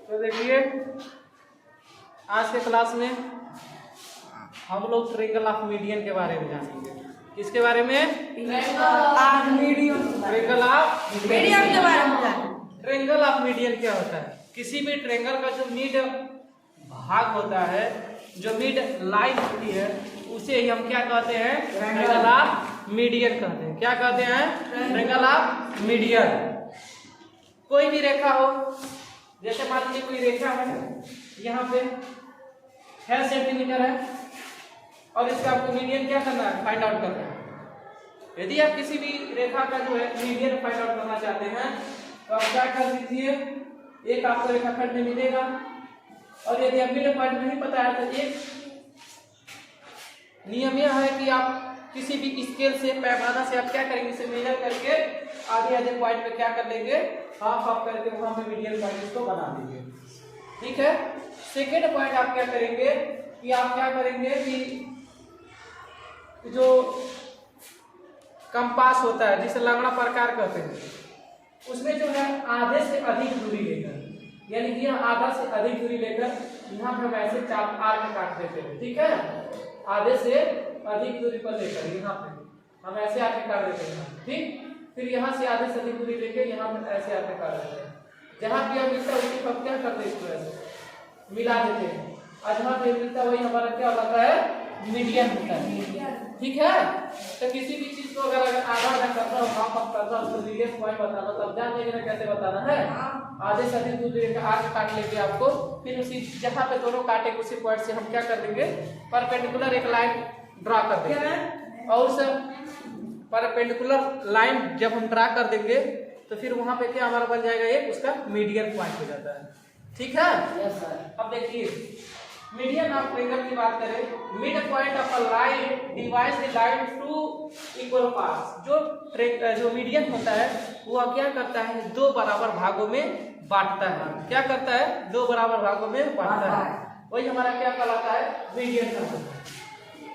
तो देखिए आज के क्लास में हम लोग ट्रायंगल ऑफ मीडियन के बारे में जानेंगे। किसके बारे में? ट्रायंगल ऑफ मीडियन के बारे में जानेंगे। ट्रायंगल ऑफ मीडियन क्या होता है? किसी भी ट्रायंगल का जो मिड भाग होता है, जो मिड लाइन होती है, उसे ही हम क्या कहते हैं? ट्रायंगल ऑफ मीडियन कहते हैं। क्या कहते हैं? Triangle of median. कोई भी रेखा हो, जैसे मान लीजिए कोई रेखा है, यहाँ पे 6 सेंटीमीटर है और इसका आपको मीडियन क्या करना है? फाइंड आउट करना है। यदि आप किसी भी रेखा का जो है मीडियन फाइंड आउट करना चाहते हैं तो आप क्या कर दीजिए, एक आपको रेखाखंड में मिलेगा और यदि आप मिड पॉइंट नहीं पता है तो एक नियम यह है कि आप किसी भी स्केल से, पैमाना से आप क्या करेंगे, इसे मेजर करके आधे आधे पॉइंट पे क्या कर लेंगे, हाफ हाफ करके वहां पे मीडियन पॉइंट इसको बना देंगे। ठीक है। सेकेंड पॉइंट आप क्या करेंगे कि आप क्या करेंगे कि जो कंपास होता है जिसे लंगड़ा प्रकार कहते हैं, उसमें जो है आधे से अधिक दूरी लेकर, यानी कि आधा से अधिक दूरी लेकर यहाँ पे हम ऐसे चाप आर्क काट देते हैं। ठीक है। आधे से अधिक दूरी पर लेकर यहाँ पे हम ऐसे आर्क काट देते हैं। ठीक। फिर यहाँ से आधे से अधिक दूरी लेके यहाँ पे ऐसे आर्क काट देते हैं। जहाँ भी हम मिलता है उसी पर क्या करते हैं, इसको ऐसे मिला देते हैं और जहाँ पे मिलता है वही हमारा क्या होता है? मीडियन होता है। ठीक है। तो किसी भी चीज को अगर आधा आधा करना हो, हाफ हाफ करना हो, उसको मीडियन पॉइंट बताना, तब जान लेंगे ना कैसे बताना है। आधे से अधिक दूरी का आर्क काट लेंगे आपको, फिर उसी जहाँ पे दोनों काटे उसी पॉइंट से हम क्या कर देंगे, परपेंडिकुलर एक लाइन ड्रा कर देंगे और उस परपेंडिकुलर लाइन जब हम ड्रा कर देंगे तो फिर वहां पे क्या हमारा बन जाएगा, एक उसका मीडियन पॉइंट हो जाता है। ठीक है। Yes sir. अब देखिए मीडियन ऑफ ट्रायंगल की बात करें, mid point of a line divides the line to equal parts. जो मीडियन होता है वो क्या करता है, दो बराबर भागों में बांटता है। क्या करता है? दो बराबर भागों में बांटता है। वही हमारा क्या कहलाता है? मीडियन कहलाता है।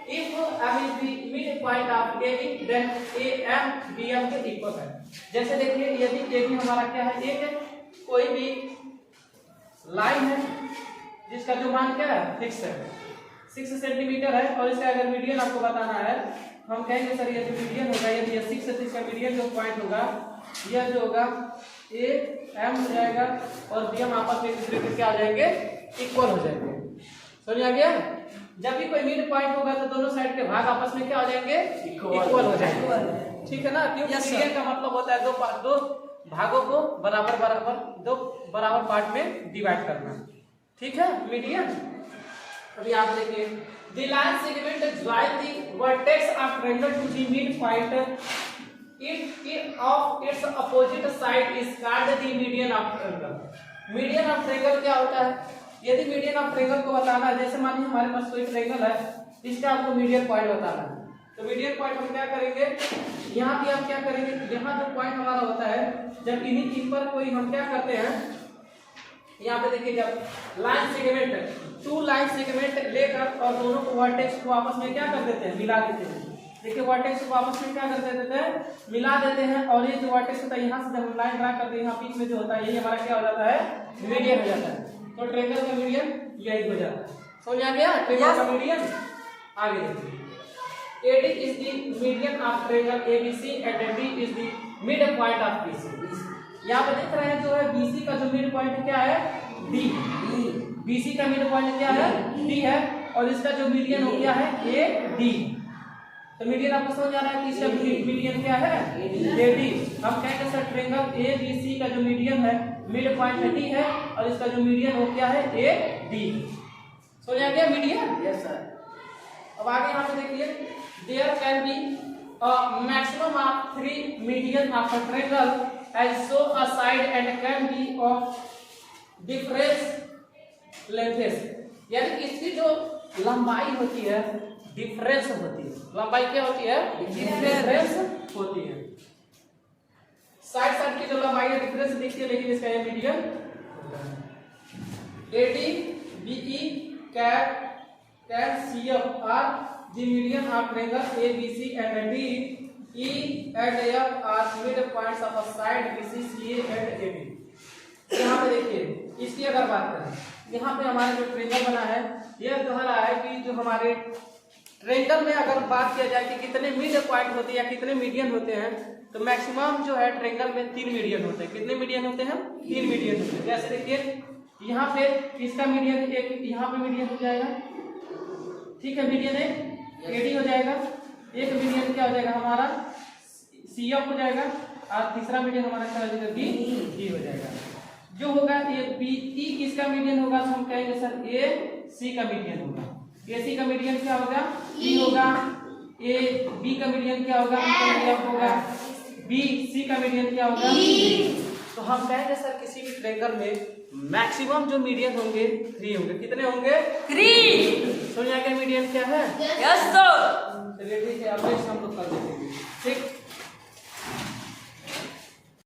If M is the midpoint of AB, then AM BM के इक्वल है। जैसे देखिए यदि AB हमारा क्या है, एक कोई भी लाइन है जिसका जो मान क्या है, फिक्स है, 6 सेंटीमीटर है और इसका अगर मीडियन आपको बताना है, हम कहेंगे सर ये जो मीडियन होगा, यदि ये 6 है तो इसका मीडियन जो पॉइंट होगा यह जो होगा AM हो जाएगा और BM आपस में एक दूसरे के क्या हो जाएंगे, इक्वल हो जाएंगे। समझ आ गया? जब भी कोई मिड पॉइंट होगा तो दोनों साइड के भाग आपस में क्या हो जाएंगे, इक्वल हो जाएंगे। ठीक है ना? क्योंकि मीडियन का मतलब होता है दो भागों को बराबर बराबर दो बराबर पार्ट में डिवाइड करना। ठीक है। मीडियन। अभी आप देखिए, the line segment join the vertex of triangle to the mid point it of its opposite side is called the median of triangle. Median of triangle क्या होता है? यदि मीडियन ऑफ ट्रायंगल को बताना है, जैसे मान लीजिए हमारे पास कोई ट्रायंगल है, इसका आपको मीडियन पॉइंट बताना है, तो मीडियन पॉइंट हम क्या करेंगे, यहाँ भी हम क्या करेंगे, यहाँ जो पॉइंट हमारा होता है, जब इन्हीं तीन पर कोई हम क्या करते हैं, यहाँ पे देखिए जब line segment, two line segment लेकर और दोनों को वर्टेक्स को आपस में क्या कर देते हैं, मिला देते हैं। देखिए वर्टेक्स को आपस में क्या कर देते हैं, मिला देते हैं और ये जो वर्टेक्स होता है यहाँ से जब हम लाइन ड्रा करते हैं, यहाँ बीच में जो होता है यही हमारा क्या हो जाता है, मीडियन हो जाता है। तो ट्रायंगल का मीडियन यही हो जाता है। समझ आ गया? ट्रायंगल का मीडियन। आगे देखिए, AD is the median of triangle ABC and D is the mid point of BC। यहाँ पे देख रहे हैं जो है BC का जो मिड पॉइंट क्या है, D। BC का मिड पॉइंट क्या है, D है और इसका जो मीडियन हो गया है AD। तो मीडियन आपको समझ आ रहा है कि इसका मीडियन क्या है, AD। हम कहेंगे सर ट्रायंगल ABC का जो मीडियन है, मिड पॉइंट D है और इसका जो मीडियन हो गया है AD। समझ आ गया मीडियन? Yes sir. अब आगे यहाँ पे देखिए, there can be a maximum of 3 median of a triangle as so a side and can be of difference lengths। यानी कि इसकी जो लंबाई होती है डिफरेंस होती है। लंबाई क्या होती है, डिफरेंस होती है। साइड की जो लंबाई है डिफरेंस देखिए, लेकिन इसका ये median AD BE can CF are the median of triangle ABC and D। E and F are mid points of a side BC CA and AB। यहाँ पे देखिए इसकी अगर बात करें, यहाँ पे हमारा जो ट्रायंगल बना है यह कह रहा है कि जो हमारे ट्रायंगल में अगर बात किया जाए कि कितने मिड पॉइंट होते हैं या कितने मीडियन होते हैं, तो मैक्सिमम जो है ट्रायंगल में 3 मीडियन होते हैं। कितने मीडियन होते हैं? 3 मीडियन होते हैं। जैसे देखिए यहाँ पे इसका मीडियन एक, यहाँ पे मीडियन हो जाएगा, ठीक है, मीडियन एक एडी हो जाएगा, एक मीडियन क्या हो जाएगा हमारा सी एफ हो जाएगा, और तीसरा मीडियन हमारा क्या हो जाएगा बी हो जाएगा। जो होगा ये बी ई किसका मीडियन होगा, तो हम कहेंगे सर ए सी का मीडियन होगा। ए सी का मीडियन क्या होगा? ई होगा। ए बी का मीडियन क्या होगा? एफ होगा। बी सी का मीडियन क्या होगा? तो हम कहेंगे सर किसी भी ट्रायंगल में मैक्सिमम जो मीडियन होंगे 3 होंगे। कितने होंगे? 3। सुनिए आगे मीडियन क्या है? Yes sir. चलिए ठीक है, अब हम लोग कर देंगे, ठीक।